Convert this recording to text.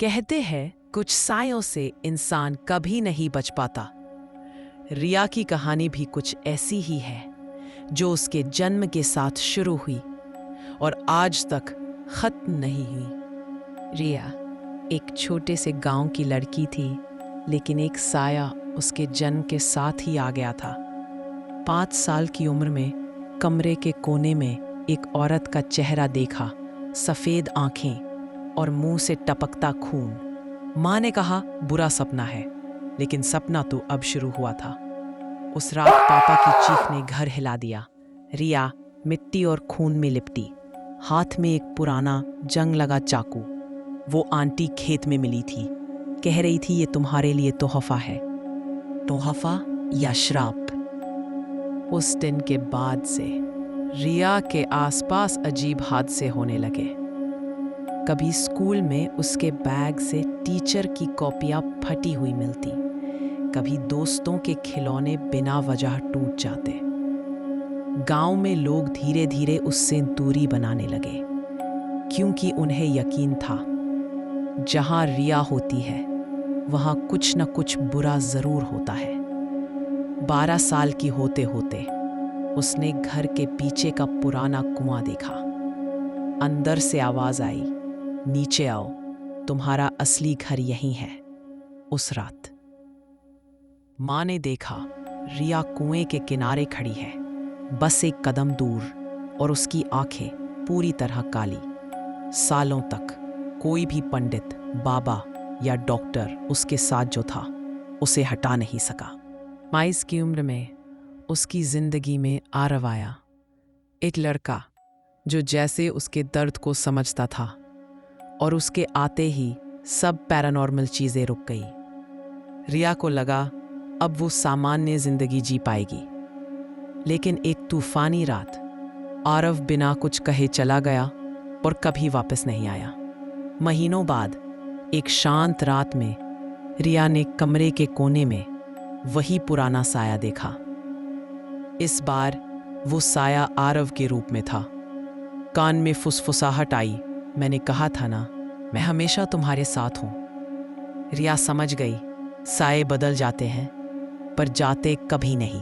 कहते हैं कुछ सायों से इंसान कभी नहीं बच पाता। रिया की कहानी भी कुछ ऐसी ही है, जो उसके जन्म के साथ शुरू हुई और आज तक खत्म नहीं हुई। रिया एक छोटे से गांव की लड़की थी, लेकिन एक साया उसके जन्म के साथ ही आ गया था। 5 साल की उम्र में कमरे के कोने में एक औरत का चेहरा देखा, सफेद आंखें और मुंह से टपकता खून। माँ ने कहा बुरा सपना है, लेकिन सपना तो अब शुरू हुआ था। उस रात पापा की चीख ने घर हिला दिया। रिया मिट्टी और खून में लिपटी, हाथ में एक पुराना जंग लगा चाकू। वो आंटी खेत में मिली थी, कह रही थी ये तुम्हारे लिए तोहफा है। तोहफा या श्राप? उस दिन के बाद से रिया के आसपास अजीब हादसे होने लगे। कभी स्कूल में उसके बैग से टीचर की कॉपियां फटी हुई मिलती, कभी दोस्तों के खिलौने बिना वजह टूट जाते। गांव में लोग धीरे धीरे उससे दूरी बनाने लगे, क्योंकि उन्हें यकीन था जहां रिया होती है वहां कुछ न कुछ बुरा जरूर होता है। 12 साल की होते होते उसने घर के पीछे का पुराना कुआं देखा। अंदर से आवाज आई, नीचे आओ, तुम्हारा असली घर यहीं है। उस रात माँ ने देखा रिया कुएं के किनारे खड़ी है, बस एक कदम दूर, और उसकी आंखें पूरी तरह काली। सालों तक कोई भी पंडित, बाबा या डॉक्टर उसके साथ जो था, उसे हटा नहीं सका। 22 की उम्र में उसकी जिंदगी में आरव आया, एक लड़का जो जैसे उसके दर्द को समझता था, और उसके आते ही सब पैरानॉर्मल चीजें रुक गई। रिया को लगा अब वो सामान्य जिंदगी जी पाएगी, लेकिन एक तूफानी रात आरव बिना कुछ कहे चला गया और कभी वापस नहीं आया। महीनों बाद एक शांत रात में रिया ने कमरे के कोने में वही पुराना साया देखा। इस बार वो साया आरव के रूप में था। कान में फुसफुसाहट आई, मैंने कहा था ना, मैं हमेशा तुम्हारे साथ हूं। रिया समझ गई साए बदल जाते हैं, पर जाते कभी नहीं।